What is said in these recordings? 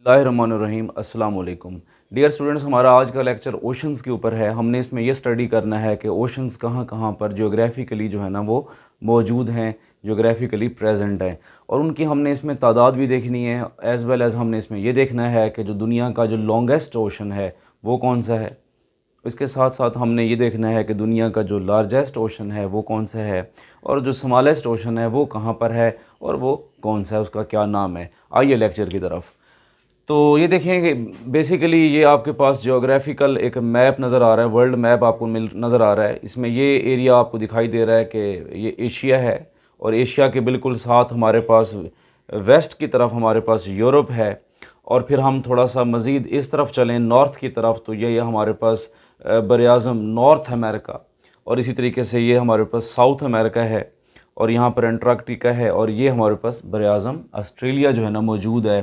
बिस्मिल्लाहिर्रहमानिर्रहीम अस्सलाम वालेकुम। डियर स्टूडेंट्स, हमारा आज का लेक्चर ओशंस के ऊपर है। हमने इसमें यह स्टडी करना है कि ओशंस कहाँ कहाँ पर जियोग्राफिकली जो है ना वो मौजूद हैं, जियोग्राफिकली प्रेजेंट हैं, और उनकी हमने इसमें तादाद भी देखनी है। एज़ वेल एज़ हमने इसमें ये देखना है कि जो दुनिया का जो लॉन्गेस्ट ओशन है वो कौन सा है। इसके साथ साथ हमने ये देखना है कि दुनिया का जो लार्जेस्ट ओशन है वो कौन सा है, और जो स्मॉलेस्ट ओशन है वो कहाँ पर है और वो कौन सा है, उसका क्या नाम है। आइए लेक्चर की तरफ। तो ये देखें कि बेसिकली ये आपके पास जियोग्राफिकल एक मैप नज़र आ रहा है, वर्ल्ड मैप आपको नज़र आ रहा है। इसमें ये एरिया आपको दिखाई दे रहा है कि ये एशिया है, और एशिया के बिल्कुल साथ हमारे पास वेस्ट की तरफ हमारे पास यूरोप है, और फिर हम थोड़ा सा मज़ीद इस तरफ चलें नॉर्थ की तरफ तो ये हमारे पास बर-ए-आज़म नॉर्थ अमेरिका, और इसी तरीके से ये हमारे पास साउथ अमेरिका है, और यहाँ पर अंटार्कटिका है, और ये हमारे पास बर-ए-आज़म ऑस्ट्रेलिया जो है ना मौजूद है।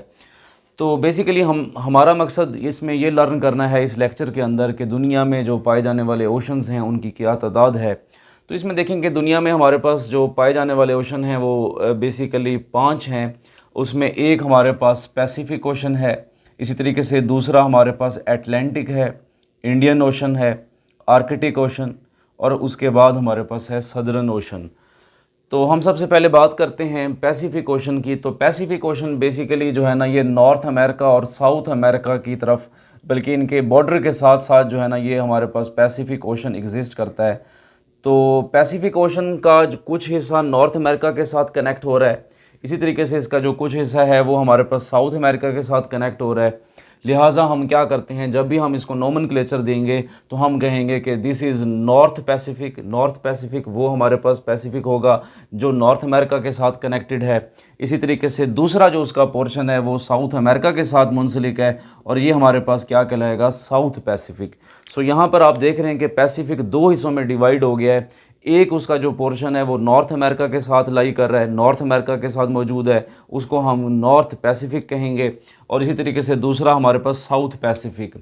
तो बेसिकली हमारा मकसद इसमें ये लर्न करना है इस लेक्चर के अंदर कि दुनिया में जो पाए जाने वाले ओशंस हैं उनकी क्या तादाद है। तो इसमें देखेंगे दुनिया में हमारे पास जो पाए जाने वाले ओशन हैं वो बेसिकली 5 हैं। उसमें एक हमारे पास पैसिफिक ओशन है, इसी तरीके से दूसरा हमारे पास एटलांटिक है, इंडियन ओशन है, आर्कटिक ओशन, और उसके बाद हमारे पास है सदर्न ओशन। तो हम सबसे पहले बात करते हैं पैसिफिक ओशन की। तो पैसिफिक ओशन बेसिकली जो है ना ये नॉर्थ अमेरिका और साउथ अमेरिका की तरफ, बल्कि इनके बॉर्डर के साथ साथ जो है ना ये हमारे पास पैसिफिक ओशन एग्जिस्ट करता है। तो पैसिफिक ओशन का जो कुछ हिस्सा नॉर्थ अमेरिका के साथ कनेक्ट हो रहा है, इसी तरीके से इसका जो कुछ हिस्सा है वो हमारे पास साउथ अमेरिका के साथ कनेक्ट हो रहा है। लिहाजा हम क्या करते हैं, जब भी हम इसको नोमेनक्लेचर देंगे तो हम कहेंगे कि this is north Pacific. North Pacific वो हमारे पास पैसिफिक होगा जो नॉर्थ अमेरिका के साथ कनेक्टेड है। इसी तरीके से दूसरा जो उसका पोर्शन है वो साउथ अमेरिका के साथ मुंसलिक है, और ये हमारे पास क्या कहलाएगा, साउथ पैसिफिक। सो यहाँ पर आप देख रहे हैं कि पैसिफिक दो हिस्सों में डिवाइड हो गया है। एक उसका जो पोर्शन है वो नॉर्थ अमेरिका के साथ लाई कर रहा है, नॉर्थ अमेरिका के साथ मौजूद है, उसको हम नॉर्थ पैसिफिक कहेंगे, और इसी तरीके से दूसरा हमारे पास साउथ पैसिफिक।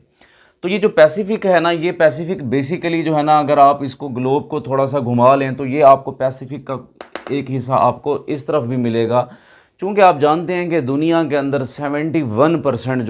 तो ये जो पैसिफिक है ना, ये पैसिफिक बेसिकली जो है ना, अगर आप इसको ग्लोब को थोड़ा सा घुमा लें तो ये आपको पैसिफिक का एक हिस्सा आपको इस तरफ भी मिलेगा। चूँकि आप जानते हैं कि दुनिया के अंदर 71%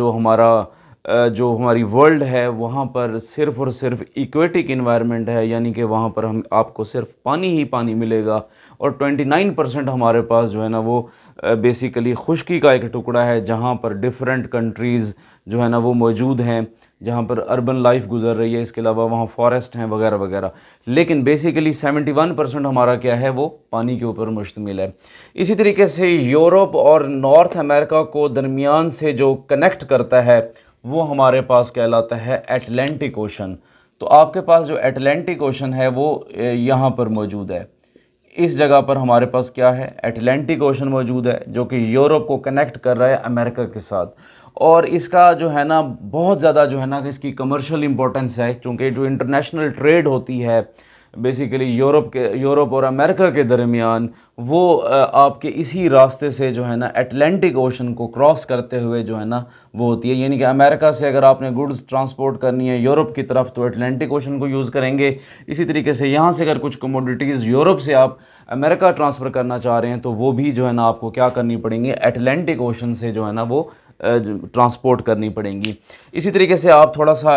जो हमारी वर्ल्ड है वहाँ पर सिर्फ़ और सिर्फ इक्वेटिक इन्वायरमेंट है, यानी कि वहाँ पर हम आपको सिर्फ पानी ही पानी मिलेगा, और 29% हमारे पास जो है ना वो बेसिकली खुश्की का एक टुकड़ा है, जहाँ पर डिफरेंट कंट्रीज़ जो है ना वो मौजूद हैं, जहाँ पर अर्बन लाइफ गुजर रही है। इसके अलावा वहाँ फॉरेस्ट हैं वगैरह वगैरह, लेकिन बेसिकली 71% हमारा क्या है, वो पानी के ऊपर मुश्तमिल है। इसी तरीके से यूरोप और नॉर्थ अमेरिका को दरमियान से जो कनेक्ट करता है वो हमारे पास कहलाता है एटलांटिक ओशन। तो आपके पास जो एटलांटिक ओशन है वो यहाँ पर मौजूद है। इस जगह पर हमारे पास क्या है, एटलांटिक ओशन मौजूद है, जो कि यूरोप को कनेक्ट कर रहा है अमेरिका के साथ। और इसका जो है ना बहुत ज़्यादा जो है ना कि इसकी कमर्शियल इंपॉर्टेंस है, क्योंकि जो इंटरनेशनल ट्रेड होती है बेसिकली यूरोप और अमेरिका के दरमियान, वो आपके इसी रास्ते से जो है ना अटलांटिक ओशन को क्रॉस करते हुए जो है ना वो होती है। यानी कि अमेरिका से अगर आपने गुड्स ट्रांसपोर्ट करनी है यूरोप की तरफ तो अटलांटिक ओशन को यूज़ करेंगे। इसी तरीके से यहाँ से अगर कुछ कमोडिटीज़ यूरोप से आप अमेरिका ट्रांसफ़र करना चाह रहे हैं तो वो भी जो है ना आपको क्या करनी पड़ेंगी, अटलांटिक ओशन से जो है ना वो ट्रांसपोर्ट करनी पड़ेंगी। इसी तरीके से आप थोड़ा सा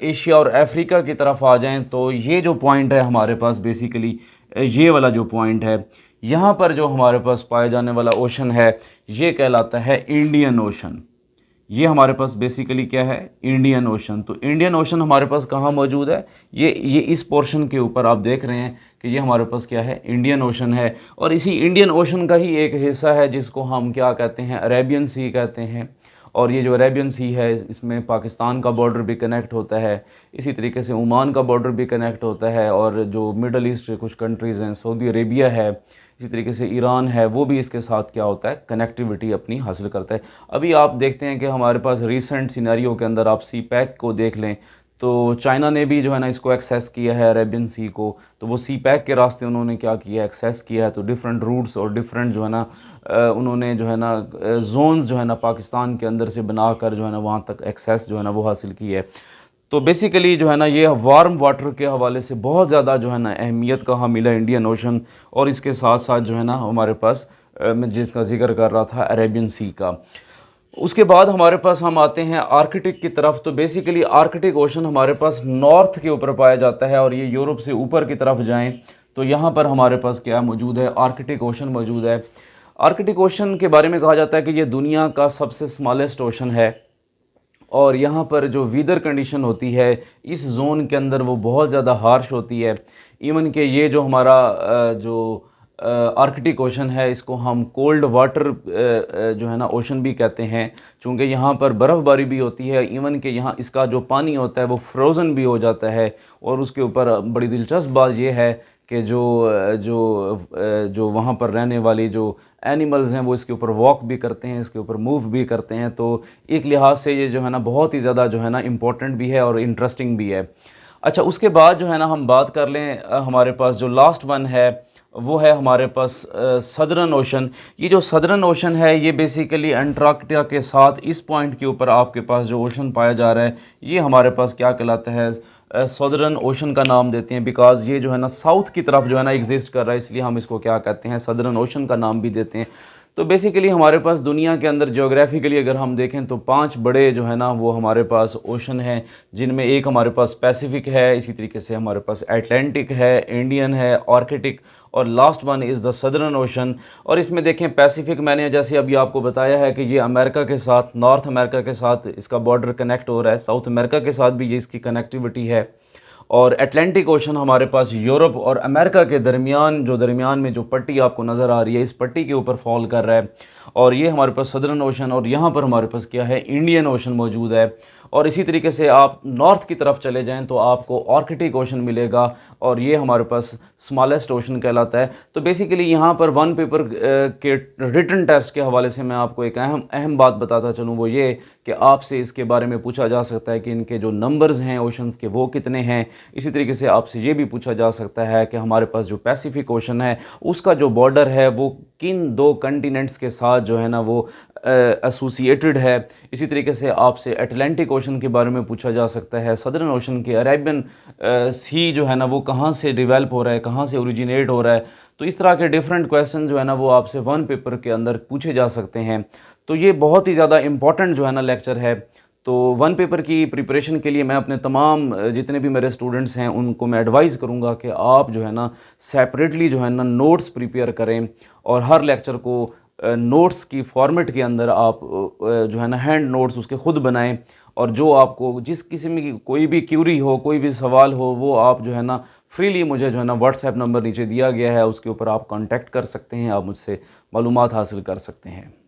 एशिया और अफ्रीका की तरफ आ जाएं तो ये जो पॉइंट है हमारे पास बेसिकली ये वाला जो पॉइंट है, यहाँ पर जो हमारे पास पाए जाने वाला ओशन है ये कहलाता है इंडियन ओशन। ये हमारे पास बेसिकली क्या है, इंडियन ओशन। तो इंडियन ओशन हमारे पास कहाँ मौजूद है, ये इस पोर्शन के ऊपर आप देख रहे हैं कि ये हमारे पास क्या है, इंडियन ओशन है। और इसी इंडियन ओशन का ही एक हिस्सा है जिसको हम क्या कहते हैं, अरेबियन सी कहते हैं। और ये जो अरेबियन सी है इसमें पाकिस्तान का बॉर्डर भी कनेक्ट होता है, इसी तरीके से ओमान का बॉर्डर भी कनेक्ट होता है, और जो मिडल ईस्ट के कुछ कंट्रीज़ हैं, सऊदी अरेबिया है, इसी तरीके से ईरान है, वो भी इसके साथ क्या होता है, कनेक्टिविटी अपनी हासिल करता है। अभी आप देखते हैं कि हमारे पास रीसेंट सिनेरियो के अंदर आप सी पैक को देख लें तो चाइना ने भी जो है ना इसको एक्सेस किया है अरेबियन सी को। तो वो सी पैक के रास्ते उन्होंने क्या किया, एक्सेस किया है। तो डिफरेंट रूट्स और डिफरेंट जो है ना उन्होंने जो है ना जोन्स जो है ना पाकिस्तान के अंदर से बनाकर जो है ना वहाँ तक एक्सेस जो है ना वो हासिल की है। तो बेसिकली जो है ना ये वार्म वाटर के हवाले से बहुत ज़्यादा जो है ना अहमियत का हामिल है इंडियन ओशन। और इसके साथ साथ जो है ना हमारे पास मैं जिसका जिक्र कर रहा था अरेबियन सी का। उसके बाद हमारे पास हम आते हैं आर्कटिक की तरफ। तो बेसिकली आर्कटिक ओशन हमारे पास नॉर्थ के ऊपर पाया जाता है, और ये यूरोप से ऊपर की तरफ जाएं तो यहाँ पर हमारे पास क्या मौजूद है, आर्कटिक ओशन मौजूद है। आर्कटिक ओशन के बारे में कहा जाता है कि ये दुनिया का सबसे स्मॉलेस्ट ओशन है, और यहाँ पर जो वेदर कंडीशन होती है इस जोन के अंदर वो बहुत ज़्यादा हार्श होती है। इवन कि ये जो हमारा जो आर्कटिक ओशन है इसको हम कोल्ड वाटर जो है ना ओशन भी कहते हैं, चूँकि यहाँ पर बर्फ़बारी भी होती है। इवन कि यहाँ इसका जो पानी होता है वो फ्रोज़न भी हो जाता है। और उसके ऊपर बड़ी दिलचस्प बात ये है कि जो वहाँ पर रहने वाली जो एनिमल्स हैं वो इसके ऊपर वॉक भी करते हैं, इसके ऊपर मूव भी करते हैं। तो एक लिहाज से ये जो है ना बहुत ही ज़्यादा जो है ना इम्पोर्टेंट भी है और इंटरेस्टिंग भी है। अच्छा, उसके बाद जो है ना हम बात कर लें, हमारे पास जो लास्ट वन है वो है हमारे पास सदर्न ओशन। ये जो सदर्न ओशन है ये बेसिकली अंटार्कटिका के साथ इस पॉइंट के ऊपर आपके पास जो ओशन पाया जा रहा है ये हमारे पास क्या कहलाता है, सदर्न ओशन का नाम देते हैं, बिकॉज़ ये जो है ना साउथ की तरफ जो है ना एग्जिस्ट कर रहा है, इसलिए हम इसको क्या कहते हैं, सदर्न ओशन का नाम भी देते हैं। तो बेसिकली हमारे पास दुनिया के अंदर ज्योग्राफिकली अगर हम देखें तो 5 बड़े जो है ना वो हमारे पास ओशन हैं, जिनमें एक हमारे पास पैसिफिक है, इसी तरीके से हमारे पास अटलांटिक है, इंडियन है, आर्कटिक, और last one is the southern ocean. और इसमें देखें पैसिफिक, मैंने जैसे अभी आपको बताया है कि ये अमेरिका के साथ, नॉर्थ अमेरिका के साथ इसका बॉर्डर कनेक्ट हो रहा है, साउथ अमेरिका के साथ भी ये इसकी कनेक्टिविटी है। और अटलांटिक ओशन हमारे पास यूरोप और अमेरिका के दरमियान, जो दरमियान में जो पट्टी आपको नज़र आ रही है इस पट्टी के ऊपर फॉल कर रहा है, और ये हमारे पास सदर्न ओशन, और यहाँ पर हमारे पास क्या है, इंडियन ओशन मौजूद है। और इसी तरीके से आप नॉर्थ की तरफ चले जाएं तो आपको आर्कटिक ओशन मिलेगा, और ये हमारे पास स्मॉलेस्ट ओशन कहलाता है। तो बेसिकली यहाँ पर वन पेपर के रिटन टेस्ट के हवाले से मैं आपको एक अहम बात बताता चलूँ, वो ये कि आपसे इसके बारे में पूछा जा सकता है कि इनके जो नंबर्स हैं ओशंस के वो कितने हैं। इसी तरीके से आपसे ये भी पूछा जा सकता है कि हमारे पास जो पैसिफिक ओशन है उसका जो बॉर्डर है वो किन 2 कंटिनेंट्स के साथ जो है ना वो एसोसिएटेड है। इसी तरीके से आपसे अटलांटिक ओशन के बारे में पूछा जा सकता है, सदर्न ओशन के अरेबियन सी जो है ना वो कहाँ से डेवलप हो रहा है, कहाँ से ओरिजिनेट हो रहा है। तो इस तरह के डिफरेंट क्वेश्चन जो है ना वो आपसे वन पेपर के अंदर पूछे जा सकते हैं। तो ये बहुत ही ज़्यादा इम्पॉर्टेंट जो है ना लेक्चर है। तो वन पेपर की प्रिपरेशन के लिए मैं अपने तमाम जितने भी मेरे स्टूडेंट्स हैं उनको मैं एडवाइस करूँगा कि आप जो है ना सेपरेटली जो है ना नोट्स प्रिपेयर करें, और हर लेक्चर को नोट्स की फॉर्मेट के अंदर आप जो है ना हैंड नोट्स उसके ख़ुद बनाएं, और जो आपको जिस किस्म की कोई भी क्यूरी हो, कोई भी सवाल हो, वो आप जो है ना फ्रीली मुझे जो है ना व्हाट्सएप नंबर नीचे दिया गया है उसके ऊपर आप कांटेक्ट कर सकते हैं, आप मुझसे मालूमात हासिल कर सकते हैं।